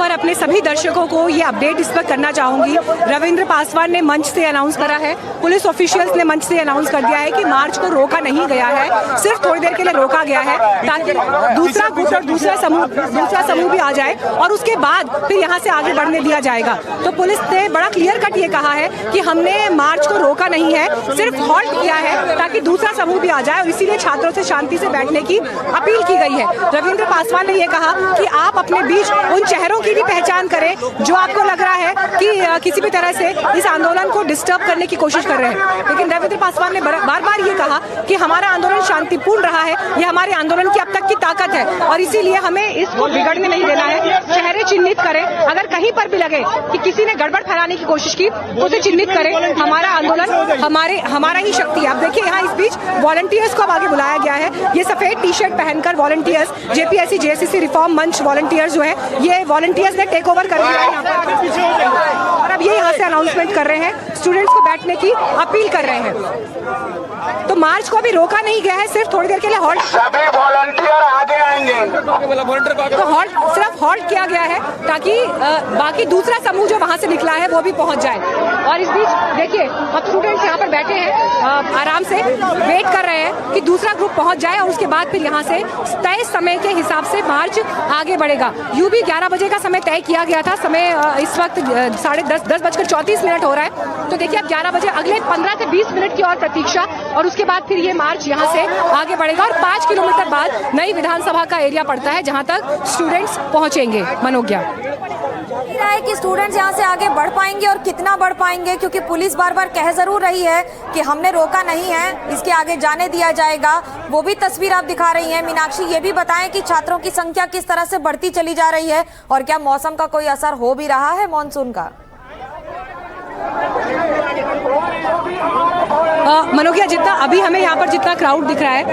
पर अपने सभी दर्शकों को ये अपडेट इस पर करना चाहूंगी। रविंद्र पासवान ने मंच से अनाउंस करा है, पुलिस ऑफिशियल्स ने मंच से अनाउंस कर दिया है कि मार्च को रोका नहीं गया है, सिर्फ थोड़ी देर के लिए रोका गया है ताकि दूसरा गुट और दूसरा समूह भी आ जाए और उसके बाद फिर यहाँ से आगे बढ़ने दिया जाएगा। तो पुलिस ने बड़ा क्लियर कट ये कहा है कि हमने मार्च को रोका नहीं है, सिर्फ हॉल्ट किया है ताकि दूसरा समूह भी आ जाए और इसीलिए छात्रों से शांति से बैठने की अपील की गई है। रविंद्र पासवान ने यह कहा कि आप अपने बीच उन चेहरों की भी पहचान करें जो आपको लग रहा है कि किसी भी तरह से इस आंदोलन को डिस्टर्ब करने की कोशिश कर रहे हैं। लेकिन रविंद्र पासवान ने बार बार ये कहा कि हमारा आंदोलन शांतिपूर्ण रहा है, ये हमारे आंदोलन की अब तक की ताकत है और इसीलिए हमें इसको बिगड़ने नहीं देना है। चेहरे चिन्हित करें, अगर कहीं पर भी लगे कि किसी ने गड़बड़ फैलाने की कोशिश की तो उसे चिन्हित करें। हमारा आंदोलन हमारा ही शक्ति है। अब देखिए यहाँ इस बीच वॉलंटियर्स को अब आगे बुलाया गया है। ये सफेद टी शर्ट पहनकर वॉलंटियर्स जेपीएससी जेएससीसी रिफॉर्म मंच वॉलंटियर्स जो है, ये वॉलंटियर्स ने टेक ओवर कर दिया है और अब ये यहाँ से अनाउंसमेंट कर रहे हैं, स्टूडेंट्स को बैठने की अपील कर रहे हैं। तो मार्च को अभी रोका नहीं गया है, सिर्फ थोड़ी देर के लिए हॉल्ट, सभी वॉलंटियर आगे आएंगे। तो सिर्फ हॉल्ट किया गया है ताकि बाकी दूसरा समूह जो वहां से निकला है वो भी पहुंच जाए। और इस बीच देखिए अब स्टूडेंट्स यहाँ पर बैठे हैं, आराम से वेट कर रहे हैं कि दूसरा ग्रुप पहुंच जाए और उसके बाद फिर यहाँ से तय समय के हिसाब से मार्च आगे बढ़ेगा। यूं भी 11 बजे का समय तय किया गया था, समय इस वक्त 10:34 हो रहा है। तो देखिए अब 11 बजे अगले 15 से 20 मिनट की और प्रतीक्षा और उसके बाद फिर ये मार्च यहाँ से आगे बढ़ेगा और 5 किलोमीटर बाद नई विधानसभा का एरिया पड़ता है जहाँ तक स्टूडेंट्स पहुंचेंगे। मनोज्ञा रहा है कि स्टूडेंट्स यहाँ से आगे बढ़ पाएंगे और कितना बढ़ पाएंगे, क्योंकि पुलिस बार बार कह जरूर रही है कि हमने रोका नहीं है, इसके आगे जाने दिया जाएगा। वो भी तस्वीर आप दिखा रही हैं। मीनाक्षी, ये भी बताएं कि छात्रों की संख्या किस तरह से बढ़ती चली जा रही है और क्या मौसम का कोई असर हो भी रहा है मॉनसून का? मनोज्ञा, जितना अभी हमें यहाँ पर जितना क्राउड दिख रहा है,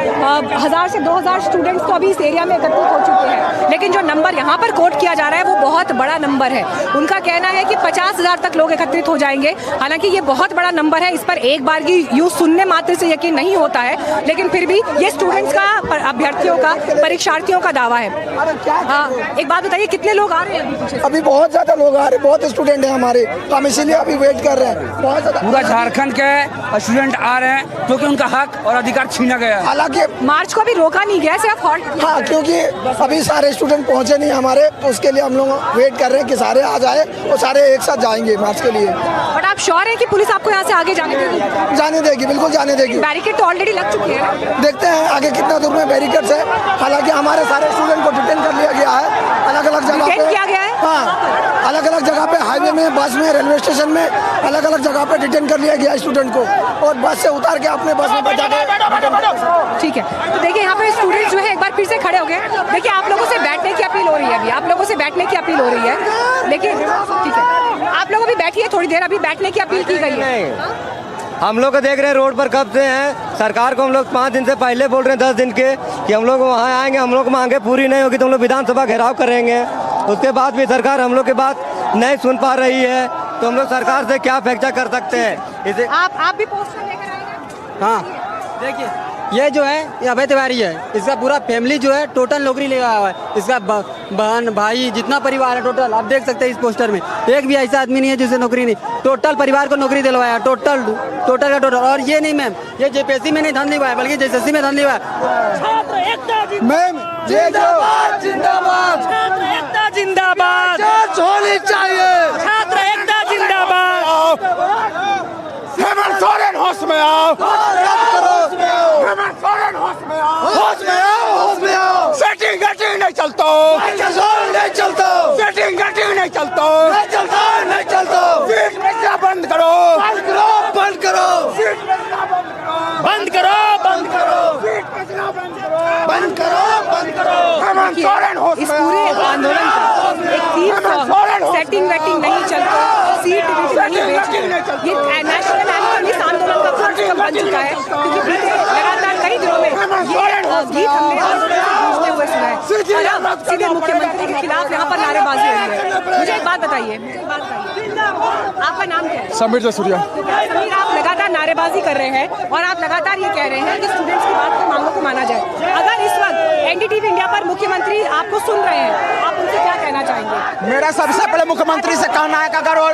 1000 से 2000 स्टूडेंट्स तो अभी इस एरिया में एकत्रित हो चुके हैं, लेकिन जो नंबर यहाँ पर कोट किया जा रहा है वो बहुत बड़ा नंबर है। उनका कहना है कि 50,000 तक लोग एकत्रित हो जाएंगे। हालांकि ये बहुत बड़ा नंबर है, इस पर एक बार की यूँ सुनने मात्र से यकीन नहीं होता है, लेकिन फिर भी ये स्टूडेंट्स का, अभ्यर्थियों का, परीक्षार्थियों का दावा है। हाँ, एक बात बताइए, कितने लोग आ रहे हैं? अभी बहुत ज्यादा लोग आ रहे हैं, बहुत स्टूडेंट हैं हमारे, तो हम इसीलिए अभी वेट कर रहे हैं। बहुत ज्यादा पूरा झारखंड के स्टूडेंट आ रहे हैं क्योंकि उनका हक और अधिकार छीना गया है। हालांकि मार्च को भी रोका नहीं गया, सिर्फ हॉल्ट। हाँ, क्योंकि अभी सारे स्टूडेंट पहुंचे नहीं हमारे, तो उसके लिए हम लोग वेट कर रहे हैं कि सारे आ जाए और सारे एक साथ जाएंगे मार्च के लिए। बट आप श्योर हैं कि पुलिस आपको यहाँ से आगे जाने देगी? जाने देगी, बिल्कुल जाने देगी। बैरिकेड तो ऑलरेडी लग चुके हैं, देखते हैं आगे कितना दूर में बैरिकेड्स है। हालांकि हमारे सारे स्टूडेंट को डिटेन कर लिया गया है अलग अलग जगह पे। किया गया है? हाँ, अलग अलग जगह पे, हाईवे में, बस में, रेलवे स्टेशन में, अलग अलग जगह पे डिटेन कर लिया गया स्टूडेंट को और बस से उतार के अपने बस में बैठा के। ठीक है, तो देखिए यहाँ पे स्टूडेंट्स जो है एक बार फिर से खड़े हो गए। देखिए आप लोगों से बैठने की अपील हो रही है, अभी आप लोगों से बैठने की अपील हो रही है, लेकिन ठीक है आप लोग अभी बैठिए थोड़ी देर, अभी बैठने की अपील की गई है। हम लोग को देख रहे हैं रोड पर कब से हैं। सरकार को हम लोग 5 दिन से पहले बोल रहे हैं, 10 दिन के, कि हम लोग वहाँ आएंगे, हम लोग मांगे पूरी नहीं होगी तो हम लोग विधानसभा घेराव करेंगे। उसके बाद भी सरकार हम लोग की बात नहीं सुन पा रही है, तो हम लोग सरकार से क्या अपेक्षा कर सकते हैं? इसे आप भी पोस्टर लेकर आएंगे? हाँ, देखिए ये जो है ये अभय तिवारी है, इसका पूरा फैमिली जो है टोटल नौकरी ले हुआ है। इसका बहन भाई जितना परिवार है टोटल आप देख सकते हैं इस पोस्टर में, एक भी ऐसा आदमी नहीं है जिसे नौकरी नहीं, टोटल परिवार को नौकरी दिलवाया, टोटल का टोटल। और ये नहीं मैम, ये जेपीएससी में नहीं धन लिया है बल्कि जेएसएससी में धन लिया है। मैम जिंदाबाद, जिंदाबाद, छात्र एकता जिंदाबाद, होनी चाहिए, छात्र एकता जिंदाबाद। हेमंत सोरेन होश में आओ, होश में आओ, हेमंत सोरेन होश में आओ, होश में आओ, होश में आओ। सेटिंग गटिंग नहीं चलता, नहीं चलता, सेटिंग गटिंग नहीं चलता, नहीं चलता, नहीं चलता। सीट बेचना बंद करो, बंद करो, बंद करो, सीट बेचना बंद करो, बंद करो, बंद करो, सीट बेचना बंद करो, बंद करो, बंद करो। हेमंत सोरेन होश इस में पूरे आओ। आंदोलन का एक थीम सेटिंग वेटिंग नहीं चलता, सीट नहीं बेचती, ये नेशनल एंथम इस आंदोलन का पूरा बन चुका है, क्योंकि बीते लगातार कई दिनों में ये गीत हमने आंदोलन से गूंजते हुए सुना है और अब सीधे मुख्यमंत्री के खिलाफ यहाँ पर नारेबाजी हो रही है। मुझे एक बात बताइए, आपका नाम क्या है? समीर जसूरिया। समीर, आप लगातार नारेबाजी कर रहे हैं और आप लगातार ये कह रहे हैं कि स्टूडेंट्स की बात को, मांगों को माना जाए। अगर इस वक्त एनडीटीवी इंडिया पर मुख्यमंत्री आपको सुन रहे हैं, आप उनसे क्या कहना कहना चाहेंगे? मेरा सबसे पहले मुख्यमंत्री से कहना है कि अगर वो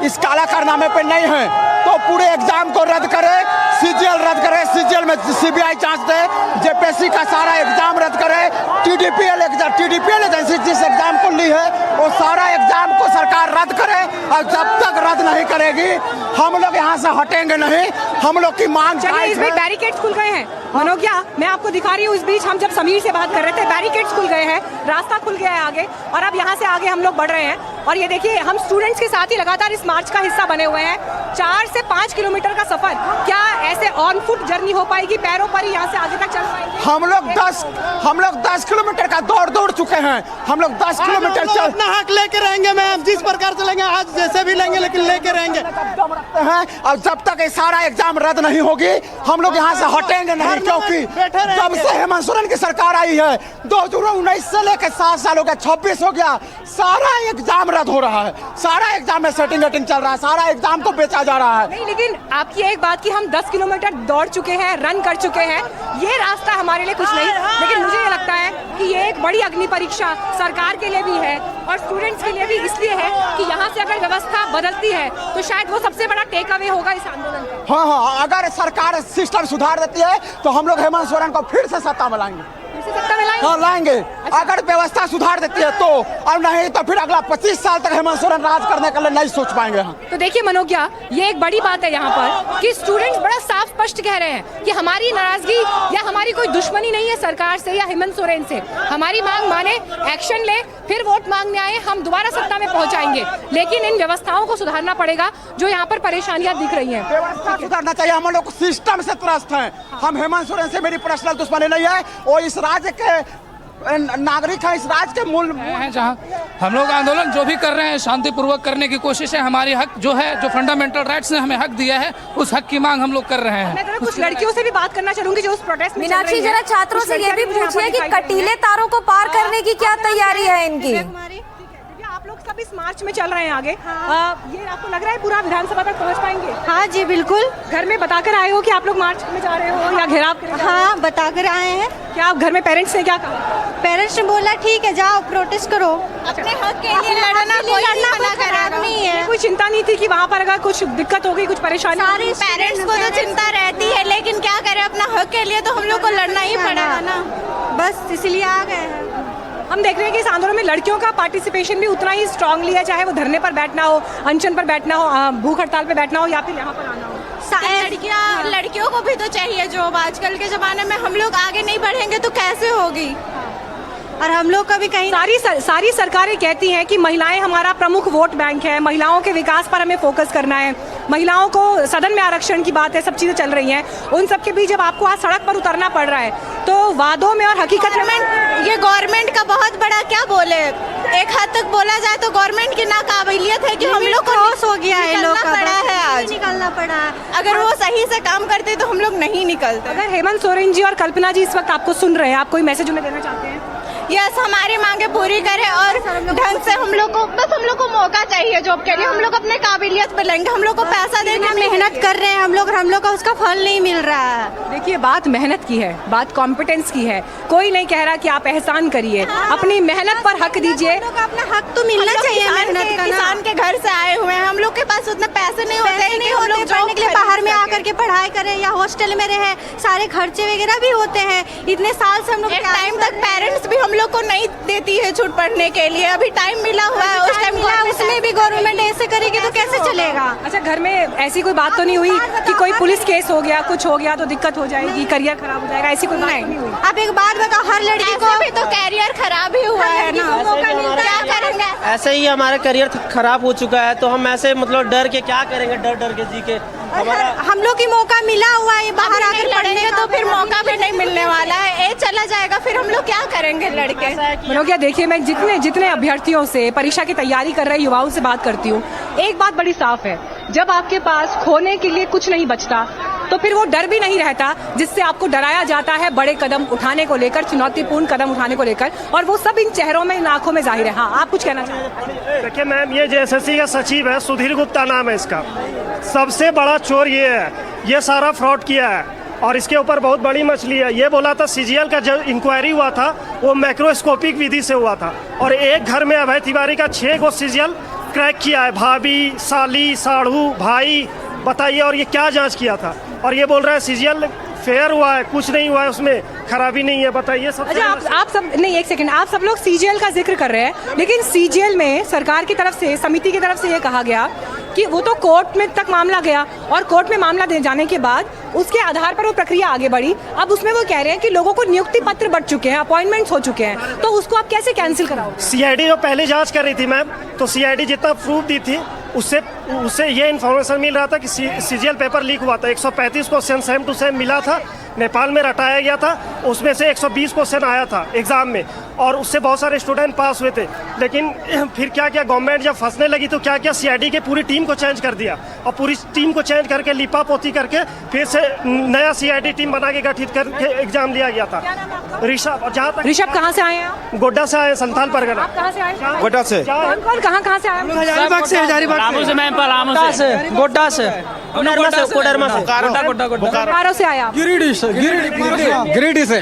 इस काला कारनामे पे नहीं है तो पूरे एग्जाम को रद्द करे, सीजीएल रद्द करे, सीजीएल में सीबीआई जांच दे, जेपीएससी का सारा एग्जाम रद्द करे, टीडीपीएल एजेंसी जिस एग्जाम को ली है वो सारा एग्जाम को सरकार रद्द करे। और जब तक रद्द नहीं करेगी हम लोग यहाँ से हटेंगे नहीं। हम लोग की मांग चलिए, इस बीच बैरिकेड खुल गए हैं। मनोज्ञा, मैं आपको दिखा रही हूँ, इस बीच हम जब समीर से बात कर रहे थे, बैरिकेड्स खुल गए हैं, रास्ता खुल गया है आगे, और अब यहाँ से आगे हम लोग बढ़ रहे हैं। और ये देखिए, हम स्टूडेंट्स के साथ ही लगातार इस मार्च का हिस्सा बने हुए हैं। 4 से 5 किलोमीटर का सफर, क्या ऐसे ऑन फुट जर्नी हो पाएगी? पैरों पर ही यहाँ से आगे तक चल पाएंगे? हम लोग 10 किलोमीटर का दौड़ चुके हैं। हम लोग 10 किलोमीटर चल अपना हक लेके रहेंगे मैम, जिस प्रकार चलेंगे आज जैसे भी लेंगे, लेकिन लेके रहेंगे हैं। और जब तक ये सारा एग्जाम रद्द नहीं होगी हम लोग यहाँ से हटेंगे नहीं, क्योंकि जब से हेमंत सोरेन की सरकार आई है 2019 से लेकर 7 साल हो गया, 26 हो गया, सारा एग्जाम रद्द हो रहा है। सारा एग्जाम में सेटिंग जा रहा है, सारा एग्जाम को बेचा जा रहा है। नहीं, लेकिन आपकी एक बात कि हम 10 किलोमीटर दौड़ चुके हैं, रन कर चुके हैं, ये रास्ता हमारे लिए कुछ नहीं, लेकिन मुझे ये लगता है कि ये एक बड़ी अग्नि परीक्षा सरकार के लिए भी है और स्टूडेंट्स के लिए भी इसलिए है कि यहाँ से अगर व्यवस्था बदलती है तो शायद वो सबसे बड़ा टेक अवे होगा इस आंदोलन का। हाँ, अगर सरकार सिस्टम सुधार देती है तो हम लोग हेमंत सोरेन को फिर से सत्ता में लाएंगे। हाँ, लाएंगे। अगर व्यवस्था सुधार देती है तो, और नहीं तो फिर अगला 25 साल तक हेमंत सोरेन राज करने के लिए नहीं सोच पाएंगे हम। तो देखिए मनोज्ञा, ये एक बड़ी बात है यहाँ पर कि स्टूडेंट्स बड़ा साफ स्पष्ट कह रहे हैं कि हमारी नाराजगी या हमारी कोई दुश्मनी नहीं है सरकार से या हेमंत सोरेन से। हमारी मांग माने, एक्शन ले, फिर वोट मांगने आए, हम दोबारा सत्ता में पहुँचाएंगे, लेकिन इन व्यवस्थाओं को सुधारना पड़ेगा जो यहाँ पर परेशानियाँ दिख रही हैं। व्यवस्था सुधारना चाहिए। हम लोग सिस्टम से त्रस्त हैं। हम हेमंत सोरेन से मेरी पर्सनल दुश्मनी नहीं है, वो इस राज्य के नागरिक है, इस राज्य के मूल हैं। जहाँ हम लोग आंदोलन जो भी कर रहे हैं शांतिपूर्वक करने की कोशिश है। हमारी हक जो है, जो फंडामेंटल राइट्स ने हमें हक दिया है, उस हक की मांग हम लोग कर रहे हैं। मैं जरा कुछ लड़कियों से भी बात करना चाहूंगी जो उस प्रोटेस्ट में मीनाक्षी, जरा छात्रों से ये भी पूछिए कि कटीले तारों को पार करने की क्या तैयारी है इनकी? आप लोग सब इस मार्च में चल रहे हैं आगे, ये आपको लग रहा है पूरा विधानसभा तक पहुंच पाएंगे? हाँ जी बिल्कुल। घर में बताकर आए हो कि आप लोग मार्च में जा रहे हो या घेराव कर रहे हो? हाँ, बताकर आए हैं। क्या आप घर में पेरेंट्स ने क्या कहा? पेरेंट्स ने बोला ठीक है जाओ प्रोटेस्ट करो, अपने हक के लिए लड़ना, कोई खराब नहीं है। कोई चिंता नहीं थी कि वहाँ पर अगर कुछ दिक्कत हो गई, कुछ परेशानी? सारे पेरेंट्स को तो चिंता रहती है, लेकिन क्या करें, अपना हक के लिए तो हम लोग को लड़ना ही पड़ेगा ना, बस इसलिए आ गए हैं। हम देख रहे हैं कि इस आंदोलन में लड़कियों का पार्टिसिपेशन भी उतना ही स्ट्रांगली है, चाहे वो धरने पर बैठना हो, अनशन पर बैठना हो, भूख हड़ताल पर बैठना हो या फिर यहाँ पर आना हो। लड़कियों को भी तो चाहिए जॉब। आजकल के जमाने में हम लोग आगे नहीं बढ़ेंगे तो कैसे होगी, और हम लोग का भी कहीं सारी सरकारें कहती हैं कि महिलाएं हमारा प्रमुख वोट बैंक है, महिलाओं के विकास पर हमें फोकस करना है, महिलाओं को सदन में आरक्षण की बात है, सब चीजें चल रही हैं। उन सब के बीच जब आपको आज सड़क पर उतरना पड़ रहा है तो वादों में और हकीकत में ये गवर्नमेंट का बहुत बड़ा क्या बोले, एक हद तक बोला जाए तो गवर्नमेंट की नाकाबिलियत है कि हम लोग को लॉस हो गया है, लोग का पड़ा है, आज निकलना पड़ा है। अगर वो सही से काम करते तो हम लोग नहीं निकलते। अगर हेमंत सोरेन जी और कल्पना जी इस वक्त आपको सुन रहे हैं, आप कोई मैसेज उन्हें देना चाहते हैं? यस, हमारी मांगे पूरी करें और ढंग से हम लोग को मौका चाहिए जॉब के लिए। हम लोग अपने काबिलियत पे लेंगे, हम लोग को पैसा देने, मेहनत कर रहे हैं हम लोग का उसका फल नहीं मिल रहा है। देखिए, बात मेहनत की है, बात कॉम्पिटेंस की है। कोई नहीं कह रहा कि आप एहसान करिए, अपनी मेहनत पर हक दीजिए। अपना हक तो मिलना चाहिए मेहनत का। किसान के घर से आए हुए हैं, हम लोग के पास उतने पैसे नहीं होते हैं कि हम लोग पढ़ने के लिए बाहर में आकर के पढ़ाई करें या हॉस्टल में रहे, सारे खर्चे वगैरह भी होते हैं। इतने साल से हम लोग टाइम तक पेरेंट्स भी हम लोग को नहीं देती है छूट पढ़ने के लिए। अभी टाइम मिला हुआ है, उस टाइम उसमें भी गवर्नमेंट ऐसे करेगी तो कैसे चलेगा? अच्छा, घर में ऐसी कोई बात तो नहीं हुई कि कोई पुलिस केस हो गया, कुछ हो गया तो दिक्कत हो जाएगी, करियर खराब हो जाएगा, ऐसी कोई बात नहीं हुई? अब एक बात बताओ, हर लड़की को भी तो कैरियर खराब ही हुआ है ना, क्या करेंगे? ऐसे ही हमारा करियर खराब हो चुका है, तो हम ऐसे मतलब डर के क्या करेंगे, डर के जी के हम लोग की मौका मिला हुआ है, बाहर आकर पढ़ेंगे तो फिर मौका भी नहीं मिलने वाला है, एज चला जाएगा, फिर हम लोग क्या करेंगे लड़के? मनोज्ञा, देखिए, मैं जितने अभ्यर्थियों से, परीक्षा की तैयारी कर रहे युवाओं से बात करती हूँ, एक बात बड़ी साफ है, जब आपके पास खोने के लिए कुछ नहीं बचता तो फिर वो डर भी नहीं रहता जिससे आपको डराया जाता है बड़े कदम उठाने को लेकर, चुनौतीपूर्ण कदम उठाने को लेकर, और वो सब इन चेहरों में, इन आंखों में जाहिर है। हाँ, आप कुछ कहना चाहते हैं? देखिए मैम, ये जेएसएससी का सचिव है, सुधीर गुप्ता नाम है इसका। सबसे बड़ा चोर ये है, ये सारा फ्रॉड किया है। और इसके ऊपर बहुत बड़ी मछली है। ये बोला था सीजीएल का जो इंक्वायरी हुआ था वो मैक्रोस्कोपिक विधि से हुआ था, और एक घर में अभय तिवारी का 6 गो सीजीएल क्रैक किया है। भाभी, साली, साढ़ू, भाई, बताइए, और ये क्या जांच किया था? और ये बोल रहा है सीजीएल फेयर हुआ है, कुछ नहीं हुआ है, उसमें खराबी नहीं है। बताइए सब। अच्छा, आप सब नहीं, एक सेकंड, आप सब लोग सीजीएल का जिक्र कर रहे हैं, लेकिन सीजीएल में सरकार की तरफ से, समिति की तरफ से ये कहा गया कि वो तो कोर्ट में तक मामला गया, और कोर्ट में मामला दे जाने के बाद उसके आधार पर वो प्रक्रिया आगे बढ़ी। अब उसमें वो कह रहे हैं कि लोगों को नियुक्ति पत्र बढ़ चुके हैं, अपॉइंटमेंट्स हो चुके हैं, तो उसको आप कैसे कैंसिल कराओगे? सीआईडी जो पहले जांच कर रही थी मैम, तो सीआईडी जितना प्रूफ दी थी उससे ये इन्फॉर्मेशन मिल रहा था कि सीजीएल पेपर लीक हुआ था। 135 क्वेश्चन सेम टू सेम मिला था, नेपाल में रटाया गया था, उसमें से 120 क्वेश्चन आया था एग्जाम में, और उससे बहुत सारे स्टूडेंट पास हुए थे। लेकिन फिर क्या किया गवर्नमेंट, जब फंसने लगी तो क्या किया, सीआईडी की पूरी टीम को चेंज कर दिया, और पूरी टीम को चेंज करके लिपा पोती करके फिर से नया सीआईडी टीम बना के गठित करके एग्जाम लिया गया था। ऋषभ, जहाँ तक ऋषभ कहाँ से आए हैं आप? गोड्डा से आए, संथाल परगना। आप कहाँ से आए? गोड्डा से। कौन कौन कहाँ से आए? हजारीबाग से, पलामू से, मैं पलामू से, गोड्डा से, कोडरमा से, बोकारो से आए आप? गिरिडीह से।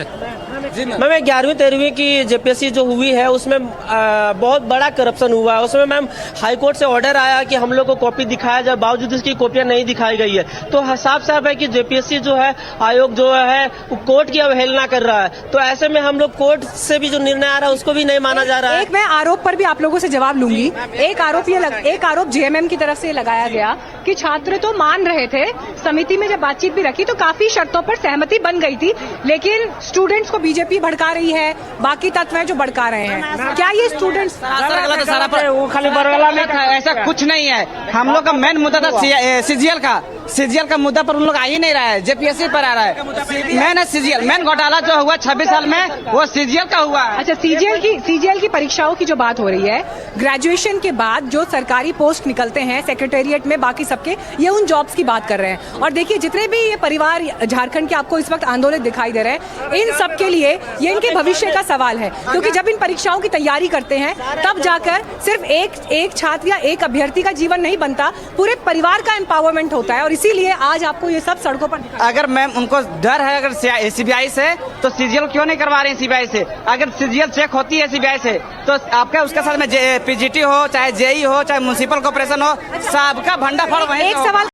मैम 11वीं 13वीं की जेपीएससी जो हुई है उसमें बहुत बड़ा करप्शन हुआ है। उसमें मैम हाई कोर्ट से ऑर्डर आया कि हम लोग को कॉपी दिखाया जाए, बावजूद इसकी कॉपियां नहीं दिखाई गई है। तो साफ साफ है कि जेपीएससी जो है, आयोग जो है, कोर्ट की अवहेलना कर रहा है। तो ऐसे में हम लोग कोर्ट से भी जो निर्णय आ रहा है उसको भी नहीं माना जा रहा है। एक मैं आरोप पर भी आप लोगों से जवाब लूंगी। एक आरोप जेएमएम की तरफ से लगाया गया कि छात्र तो मान रहे थे, समिति में जब बातचीत भी रखी तो काफी शर्तों पर सहमति बन गई थी, लेकिन स्टूडेंट्स को बीजेपी भड़का रही है, बाकी तत्व हैं जो भड़का रहे हैं। क्या ये स्टूडेंट्स वो खाली बरगला में ऐसा कुछ नहीं है। हम लोग का मेन मुद्दा था सीजीएल का मुद्दा पर उन लोग आ ही नहीं रहा है, जेपीएससी पर आ रहा है। मेन है सीजीएल, मेन घोटाला जो हुआ 26 साल में वो सीजीएल का हुआ है। अच्छा, सीजीएल की परीक्षाओं की जो बात हो रही है, ग्रेजुएशन के बाद जो सरकारी पोस्ट निकलते हैं सेक्रेटेरिएट में, बाकी सबके, ये उन जॉब्स की बात कर रहे हैं। और देखिए, जितने भी ये परिवार झारखंड के आपको इस वक्त आंदोलित दिखाई दे रहे हैं, इन सब के लिए ये इनके भविष्य का सवाल है, क्योंकि जब इन परीक्षाओं की तैयारी करते हैं तब जाकर सिर्फ एक छात्र या एक अभ्यर्थी का जीवन नहीं बनता, पूरे परिवार का एम्पावरमेंट होता है। और इसीलिए आज आपको ये सब सड़कों पर अगर मैम उनको डर है अगर सीबीआई से, तो सीजीएल क्यों नहीं करवा रहे हैं सीबीआई से? अगर सीजीएल चेक होती है सीबीआई से तो आपका उसके साथ में पीजीटी हो, चाहे जेई हो, चाहे म्युनिसिपल कॉर्पोरेशन हो, सबका भंडाफोड़ वहीं। एक सवाल